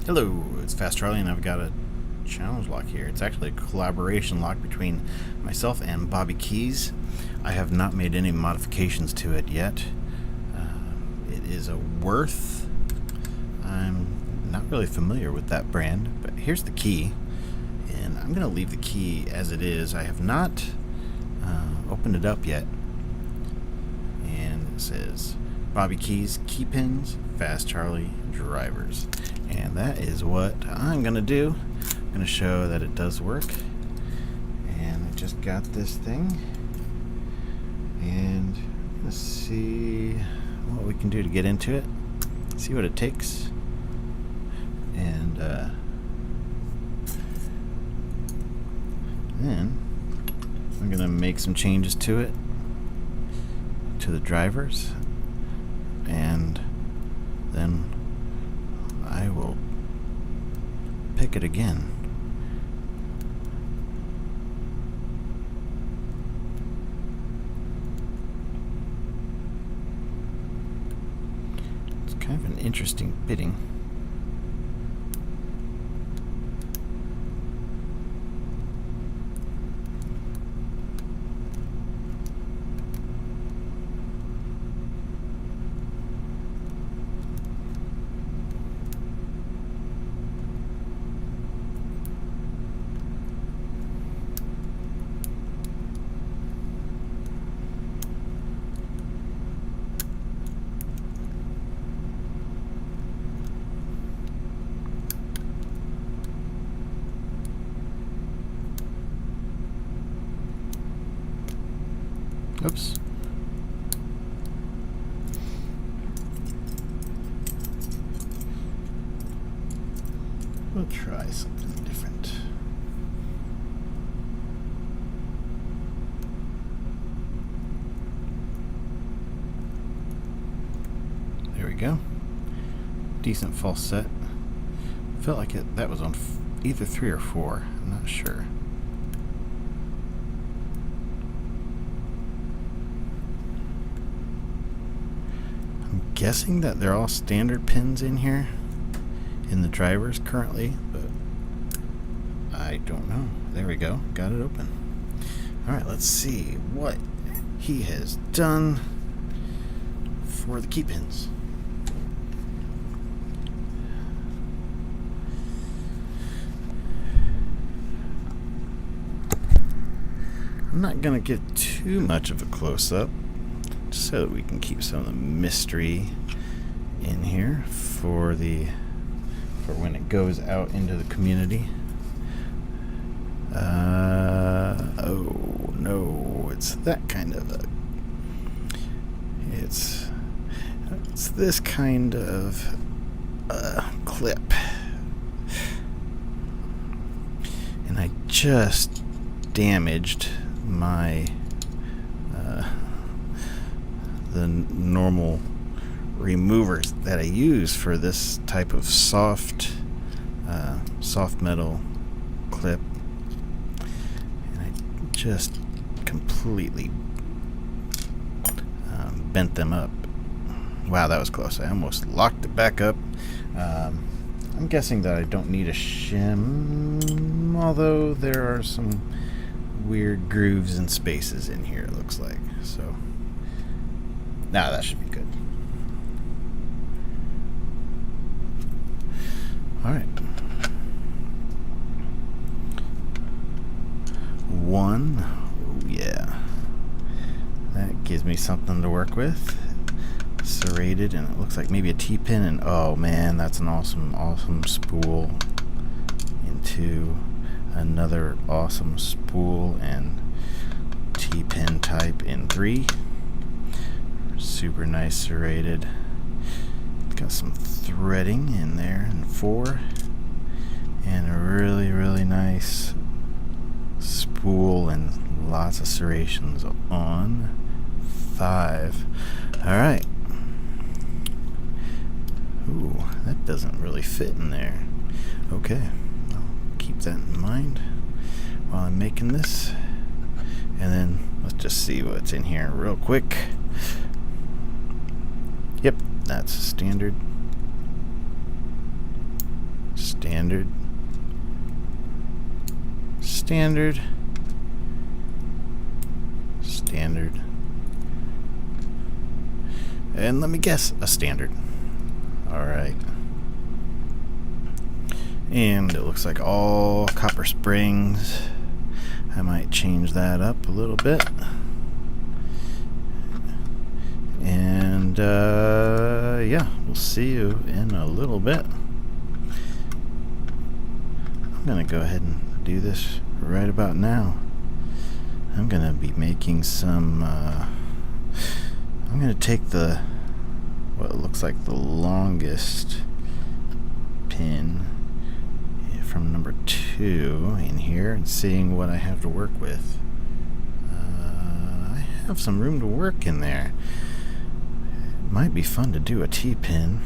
Hello, it's Fast Charlie, and I've got a challenge lock here. It's actually a collaboration lock between myself and Bobby Keyz. I have not made any modifications to it yet. It is a Worth. I'm not really familiar with that brand, but here's the key, and I'm going to leave the key as it is. I have not opened it up yet, and it says Bobby Keyz key pins, Fast Charlie drivers. And that is what I'm going to do. I'm going to show that it does work. And I just got this thing. And let's see what we can do to get into it. See what it takes. And then I'm going to make some changes to it, to the drivers. And then I will pick it again. It's kind of an interesting bitting. Oops. We'll try something different. There we go. Decent false set. Felt like that was on either 3 or 4. I'm not sure. Guessing that they're all standard pins in here in the drivers currently, but I don't know. There we go. Got it open. Alright, let's see what he has done for the key pins. I'm not going to get too much of a close-up, so that we can keep some of the mystery in here for when it goes out into the community. Oh no, it's that kind of it's this kind of clip, and I just damaged my the normal removers that I use for this type of soft metal clip, and I just completely bent them up. Wow, that was close. I almost locked it back up. I'm guessing that I don't need a shim, although there are some weird grooves and spaces in here, it looks like. So now that should be good. Alright. 1. Oh yeah. That gives me something to work with. Serrated, and it looks like maybe a T-pin, and oh man, that's an awesome spool into another awesome spool and T-pin type in 3. Super nice serrated. Got some threading in there in 4, and a really nice spool and lots of serrations on 5. Alright. Ooh, that doesn't really fit in there. Okay, I'll keep that in mind while I'm making this. And then let's just see what's in here real quick. Yep, that's standard standard, standard, standard, and let me guess, a standard. Alright. And it looks like all copper springs. I might change that up a little bit. And yeah, we'll see you in a little bit. I'm gonna go ahead and do this right about now. I'm gonna be making some I'm gonna take what looks like the longest pin from number 2 in here and seeing what I have to work with. I have some room to work in there. It might be fun to do a T-pin.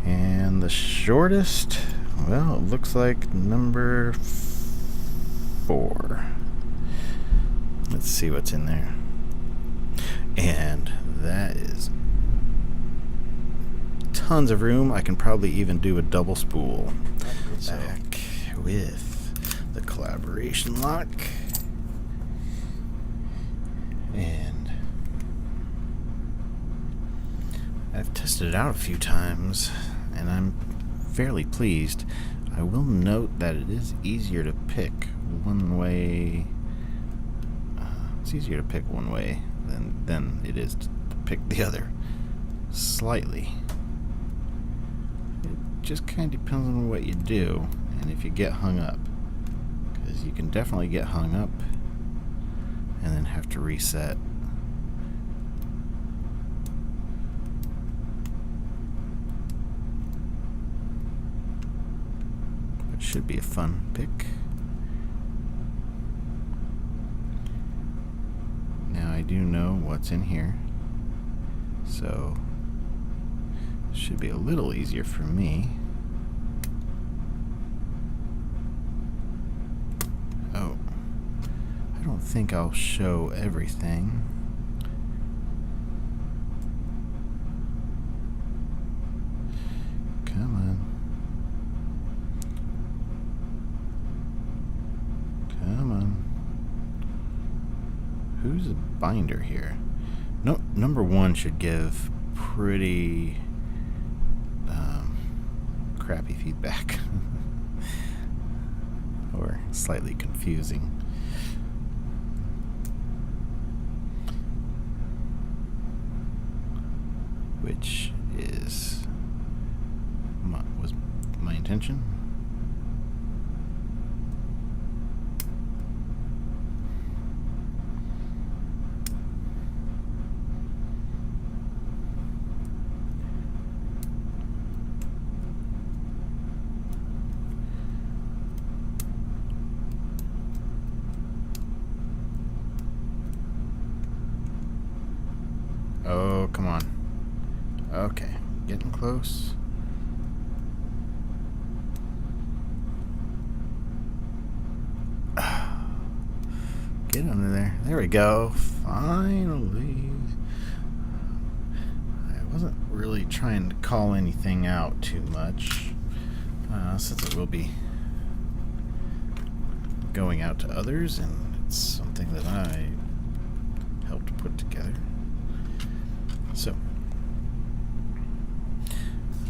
And the shortest, well, it looks like number 4. Let's see what's in there. And that is tons of room. I can probably even do a double spool. Back with the collaboration lock. And I've tested it out a few times and I'm fairly pleased. I will note that it is easier to pick one way. It's easier to pick one way than it is to pick the other. Slightly. It just kind of depends on what you do and if you get hung up. Because you can definitely get hung up and then have to reset. It should be a fun pick. Now I do know what's in here, so it should be a little easier for me. Oh, I don't think I'll show everything. Come on. Come on. Who's a binder here? No, number 1 should give pretty crappy feedback. Or slightly confusing. Which was my intention. Oh, come on. Okay, getting close. Get under there. There we go. Finally. I wasn't really trying to call anything out too much, since it will be going out to others, and it's something that I helped put together. So,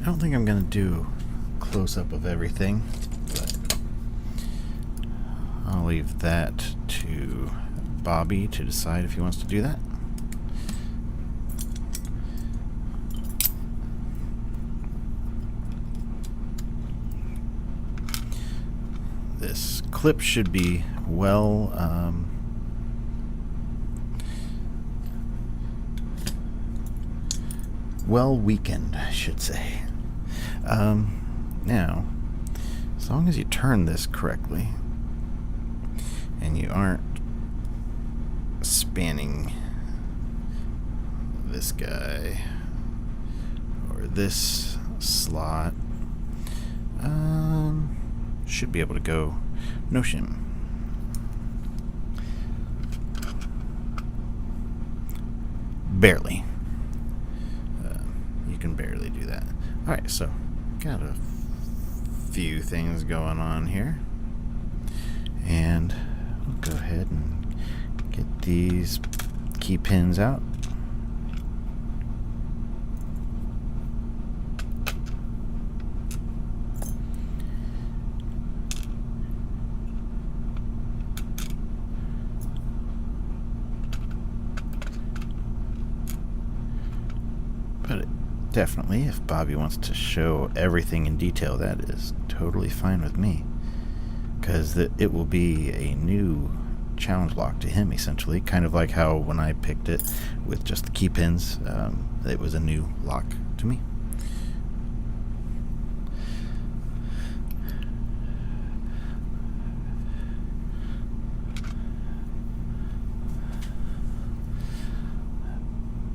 I don't think I'm going to do a close-up of everything, but I'll leave that to Bobby to decide if he wants to do that. This clip should be well weakened, I should say. Now, as long as you turn this correctly and you aren't spanning this guy or this slot, should be able to go no shim. Barely. You can barely do that. Alright, so got a few things going on here. And we'll go ahead and get these key pins out. But definitely, if Bobby wants to show everything in detail, that is totally fine with me. Because it will be a new challenge lock to him, essentially. Kind of like how when I picked it with just the key pins, it was a new lock to me.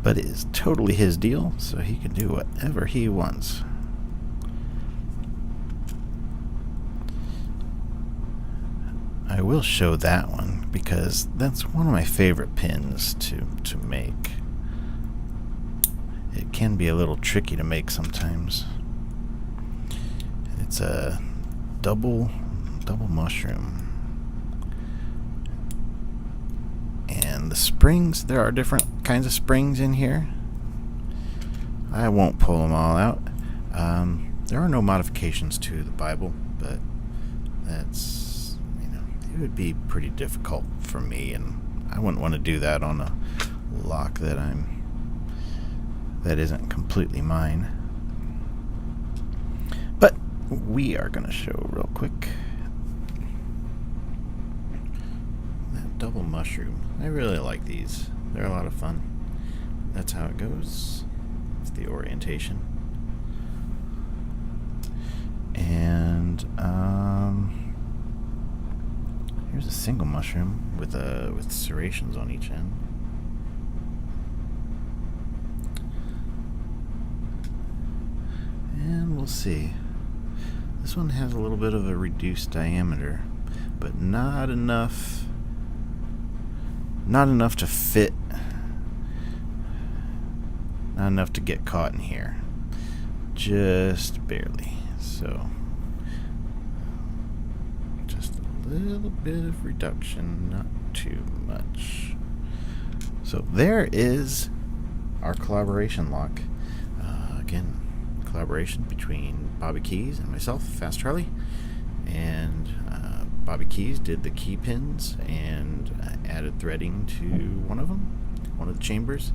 But it is totally his deal, so he can do whatever he wants. I will show that one because that's one of my favorite pins to make. It can be a little tricky to make sometimes. It's a double mushroom. And the springs, there are different kinds of springs in here. I won't pull them all out. There are no modifications to the Bible, but that's, it would be pretty difficult for me, and I wouldn't want to do that on a lock that isn't completely mine. But we are going to show real quick that double mushroom. I really like these. They're a lot of fun. That's how it goes. It's the orientation. And here's a single mushroom with serrations on each end. And we'll see. This one has a little bit of a reduced diameter, but not enough to fit. Not enough to get caught in here. Just barely. So just a little bit of reduction, not too much. So there is our collaboration lock. Again, collaboration between Bobby Keyz and myself, Fast Charlie. And Bobby Keyz did the key pins and added threading to one of the chambers.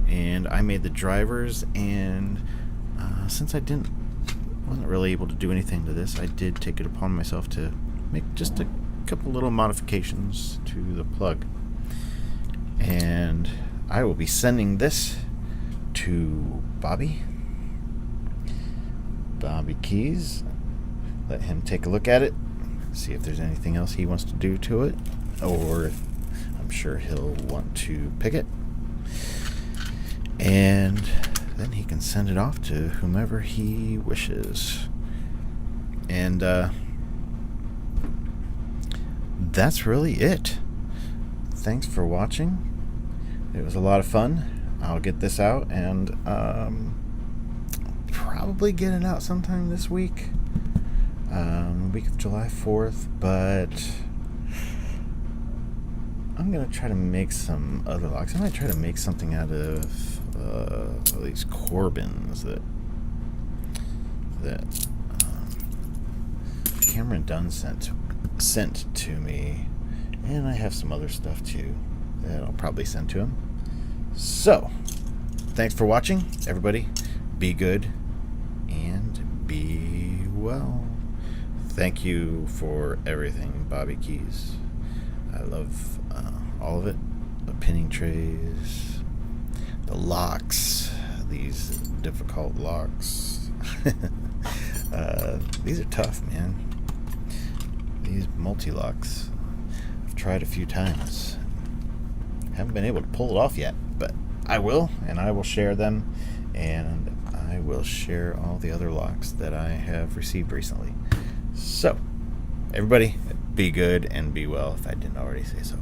And I made the drivers, and since I wasn't really able to do anything to this, I did take it upon myself to make just a couple little modifications to the plug. And I will be sending this to Bobby Keyz. Let him take a look at it, see if there's anything else he wants to do to it, or I'm sure he'll want to pick it. And then he can send it off to whomever he wishes. And that's really it. Thanks for watching. It was a lot of fun. I'll get this out and probably get it out sometime this week. Week of July 4th, but I'm going to try to make some other locks. I might try to make something out of these Corbins that Cameron Dunn sent to me, and I have some other stuff too that I'll probably send to him. So, thanks for watching, everybody. Be good and be well. Thank you for everything, Bobby Keyz. I love all of it. The pinning trays, the locks, these difficult locks. These are tough, man. These multi-locks, I've tried a few times. Haven't been able to pull it off yet, but I will, and I will share them, and I will share all the other locks that I have received recently. So, everybody, be good and be well, if I didn't already say so.